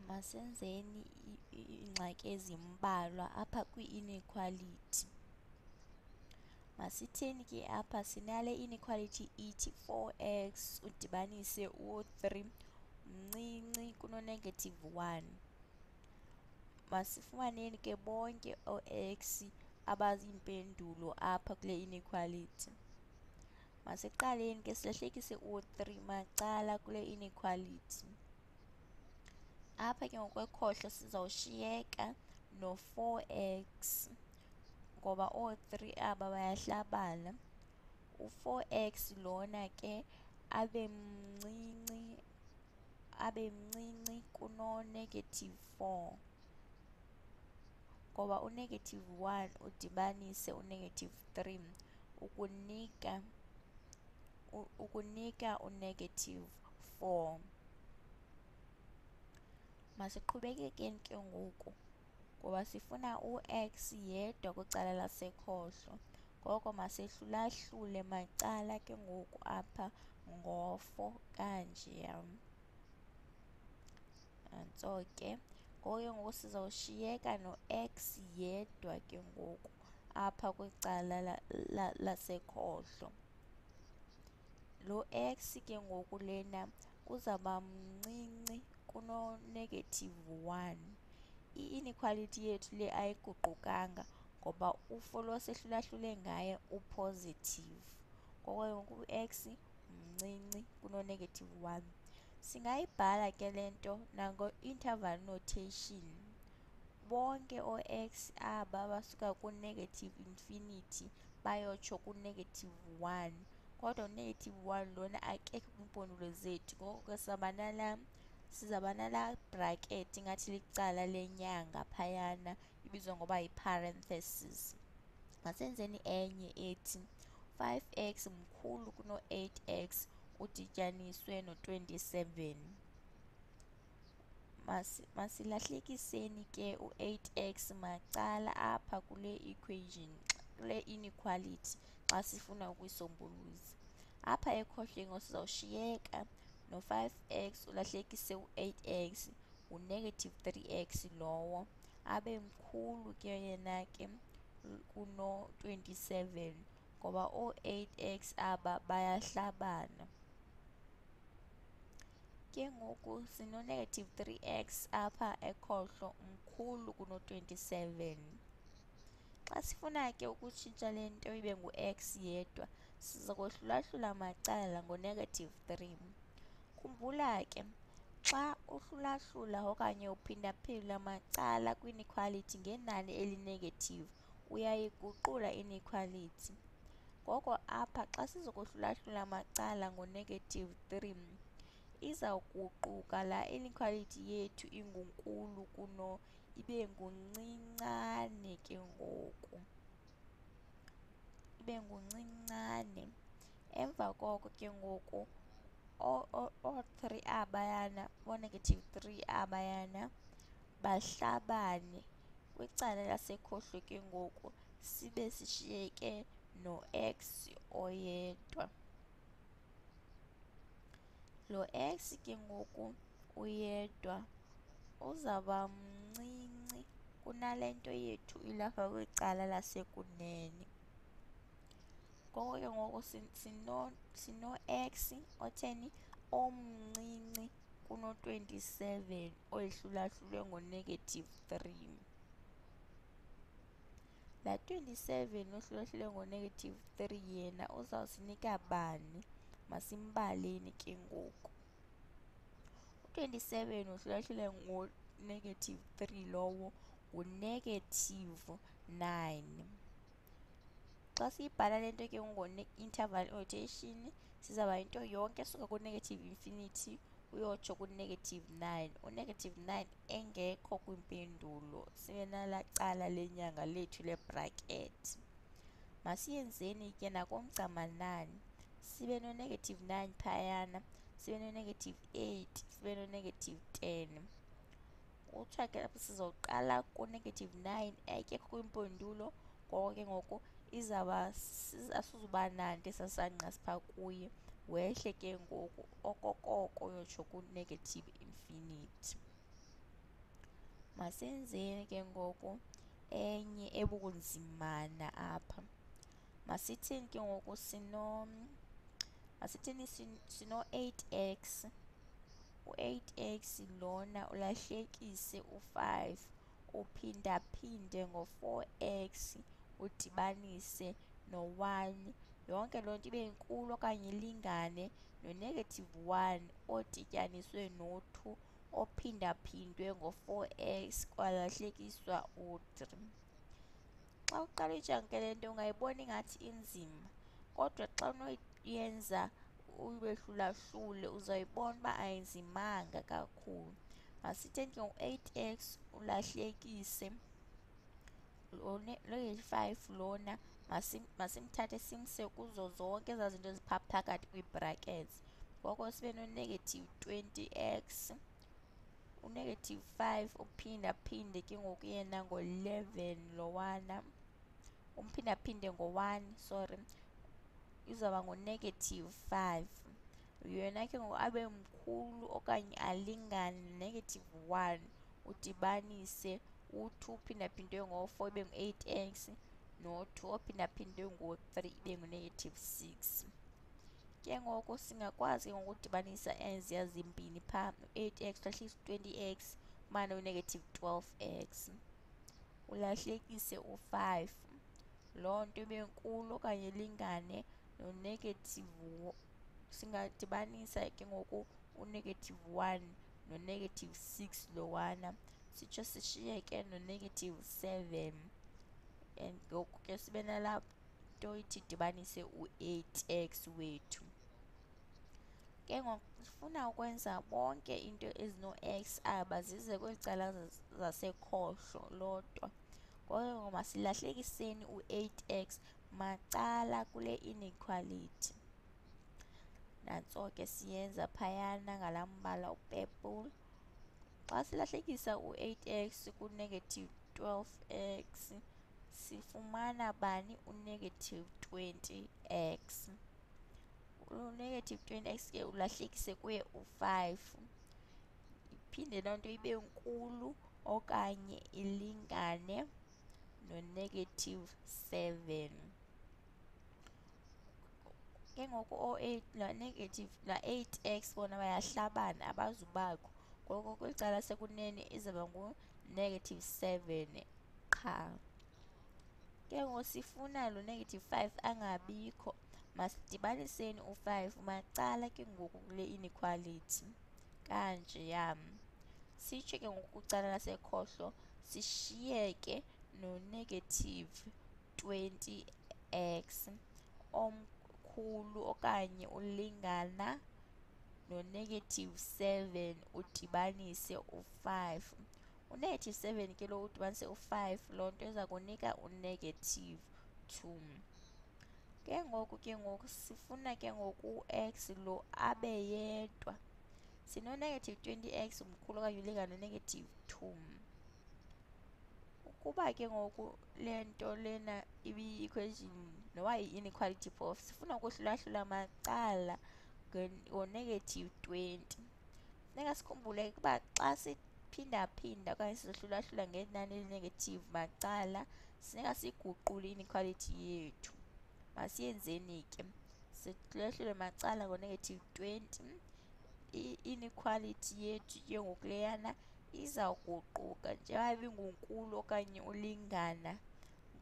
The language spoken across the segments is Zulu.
Masenzeni ingxaki ezimbalwa apha kwi-inequality. Masitheni ke apha sinale inequality ithi 4x udibanise u-3 mncinci kuno-negative 1. Masifumaneni ke bonke oo-x abaziimpendulo apha kule inequality. Masiqaleni ke silahlekise u-3 macala kule inequality. Apha ke ngokwekhohlo sizawushiyeka no-4x ngoba oo-3 aba bayahlabana. U-4x lona ke abe mncinci kuno-negative 4 ngoba u-negative 1 udibanise u-negative 3 ukunika u-negative 4. Masiqhubekekeni ke ngoku ngoba sifuna u-x yedwa kwicala lasekhohlo. Ngoko masehlulahlule macala ke ngoku apha ngo-4 kanjeya. Nantso ke ngoko ke ngoku sizawushiyeka no-x yedwa ke ngoku apha kwicala lasekhohlo. Lo x ke ngoku lena uzawuba mncinci kuno-negative 1. I-inequality yethu le ayiguqukanga ngoba u-4 lo sehlulahlule ngaye u-positive. Ngoko ke ngoku u-x mncinci kuno-negative 1. Singayibhala ke le nto nango-interval notation. Bonke oo-x aba basuka ku-negative infinity bayotsho ku-negative 1. Kodwa u-negative 1 lona akekho kwiimpendulo zethu. Ngoko ke sizaba nalaa bracket ingathi licala lenyanga phayana ibizwa ngoba yi-parenthesis. Masenzeni enye ethi 5x mkhulu kuno-8x udityaniswe no-27. Masilahlekiseni ke u-8x macala apha kule equation, kule inequality xa sifuna ukuyisombuluza. Apha ekhohlweni sizawushiyeka no-5x ulahlekise u-8x, u-negative 3x lowo abe mkhulu ke yena ke kuno-27 ngoba oo-8x aba bayahlabana. Ke ngoku sino-negative 3x apha ekhohlo mkhulu kuno-27. Xa sifuna ke ukutshintsha le nto ibe ngu-x yedwa siza kohlulahlula macala ngo-negative 3. Khumbula ke xa uhlulahlula okanye uphindaphindula macala kwi-inequality ngenani eli-negative uyayiguqula inequality. Ngoko apha xa sizokohlulahlula macala ngo-negative 3 izawuguquka laa inequality yethu ingunkulu ibe nguncincane ke ngoku. Ibe nguncincane. Emva koko ke ngoku oo-3 abayana, oo-negative 3 abayana bahlabane kwicala lasekhohlo ke ngoku sibe sishiyeke no-x oyedwa. Lo x ke ngoku uyedwa uzawuba mncinci kunale nto yethu ilapha kwicala lasekunene. Ngoko ke ngoku sino-x otheni omncinci kuno-27 oyehlulahlulwe ngo-negative 3. Laa 27 ohlulahlulwe ngo-negative 3 yena uzawusinika bani? Masimbaleni ke ngoku. U-27 wohlulahlulwe ngo-negative 3 lowo ngu-negative 9. Xa siyibhala le nto ke ngo-interval notation sizawuba yinto yonke esuka ku-negative infinity uyotsho ku-negative 9. U-negative 9 engekho kwiimpendulo sibe nalaa cala lenyanga lethu le-bracket. Masiyenzeni ke nakomgcamanani sibe no-negative 9 phayana, sibe no-negative 8, sibe no-negative 10. Kuthiwa ke apho sizawuqala ku-negative 9 ayikekho kwiimpendulo. Ngoko ke ngoku asizuba nanto esasangqa phaa kuye, wehle ke ngoku okokoko uyotsho ku-negative infinity. Masenzeni ke ngoku enye ebunzimana apha. Masithini ke ngoku masithini sino 8x. U-8x lona ulahlekise u-5 uphindaphinde ngo-4x udibanise no-1. Yonke loo nto ibe nkulu okanye ilingane no-negative 1 odityaniswe no-2 ophindaphindwe ngo-4x kwalahlekiswa u-3. Xa uqala uyijonge le nto ungayibona ingathi inzima, kodwa xa unoyenza uyibehlulahlule uzayibona uba ayinzimanga kakhulu. Masitheni ke u-8x ulahlekise lo-5 lona masimthathe simse kuzo zonke ezaa zinto ziphaa phakathi kwii-brackets. Ngoko sibe no-negative 20x, u-negative 5 uphindaphinde ke ngoku yena ngo-11 lowana, umphindaphinde ngo-1, sorry, izawuba ngu-negative 5. Yena ke ngoku abe mkhulu okanye alingane negative 1 udibanise u-2 uphindaphindwe ngo-4 ibe ngu-8x no-2 ophindaphindwe ngo-3 ibe ngu-negative 6. Ke ngoku singakwazi ke ngoku udibanisa eziya zimbini phaa, u-8x ulahlekise u-20x umane u-negative 12x, ulahlekise u-5. Loo nto ibe nkulu okanye ilingane no-negative, singadibanisa ke ngoku u-negative 1 no-negative 6 lowana, sitsho sishiyeke no-negative 7. And ngoku ke sibe nalaa nto ithi dibanise u-8x wethu. Ke ngoku sifuna ukwenza bonke into ezino-x aba zize kweli cala zasekhohlo lodwa. Ngoko masilahlekiseni u-8x macala kule inequality. Nantso ke siyenza phayana ngalaa mbala u-purple. Xa silahlekisa u-8x ku-negative 12x sifumana bani? U-negative 20x. U-negative 20x ke ulahlekise kuye u-5, iphinde loo nto ibe nkulu okanye ilingane no-negative 7. Ke ngoku la 8x bona bayahlabana abazubakho, ngoko kweli cala sekunene izawuba ngu-negative 7 qha. Ke ngoku sifuna lo negative 5 angabikho, masidibaniseni u-5 macala ke ngoku kule inequality kanjeya. Sitsho ke ngoku kwicala lasekhohlo sishiyeke no-negative 20x omkhulu okanye ulingana no-negative 7 udibanise u-5. U-negative 7 ke lo udibanise u-5 loo nto iza kunika u-negative 2. Ke ngoku sifuna ke ngoku u-x lo abe yedwa. Sino-negative 20x mkhulu okanye ulingana no-negative 2. Ukuba ke ngoku le nto lena ibiyi-equation noba yi-inequality phofu, sifuna ukuhlulahlula macala ngo-negative 20. Funeka sikhumbule ukuba xa siphindaphinda okanye sizohlulahlula ngenani eli-negative macala, funeka siyiguqule i-inequality yethu. Masiyenzeni ke, sihlulahlule macala ngo-negative 20. I-inequality yethu ke ngoku leyana izawuguquka njengoba ibingunkulu okanye ulingana,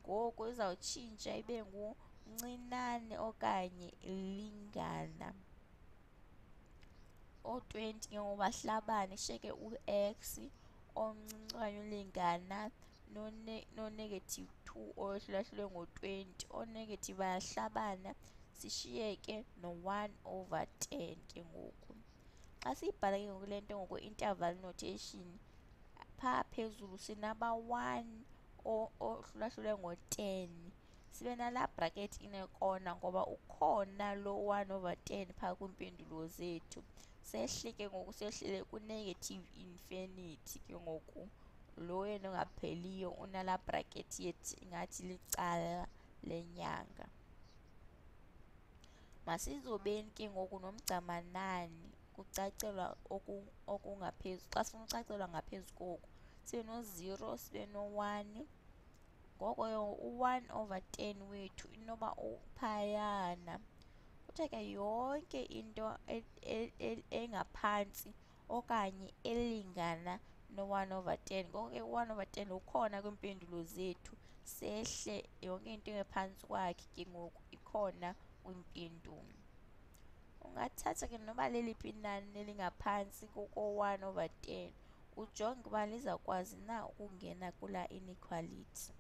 ngoku izawutshintsha ibe nguncinane okanye ilingana. Oo-20 ke ngoku bahlabane kushiyeke u-x omncinci okanye ulingana no-negative 2 owehlulahlulwe ngo-20. Oo-negative bayahlabana sishiyeke no-1 over 10 ke ngoku. Xa siyibhala ke ngoku le nto ngokwe-interval notation, phaa phezulu sinaba-1 ohlulahlulwe ngo-10, sibe nalaa bracket inekona ngoba ukhona lo 1 over 10 phaa kwiimpendulo zethu. Sehle ke ngoku sehlele ku-negative infinity ke ngoku, lo yena ungapheliyo unalaa bracket yethu ingathi licala lenyanga. Masizobeni ke ngoku nomgcamanani kucacelwa okungaphezulu. Xa sifuna ucacelwa ngaphezu koku sibe no-0 sibe no-1. Ngoko u-1 over 10 wethu inoba uphayana. Kuthiwa ke yonke into engaphantsi okanye elingana no-1 over 10. Ngoko ke u-1 over 10 ukhona kwiimpendulo zethu, sehle yonke into engaphantsi kwakhe ke ngoku ikhona kwimpendulo. Ungathatha ke noba leliphi inani elingaphantsi ko-1 over 10, ujonge ukuba lizawukwazi na ukungena kulaa inequality.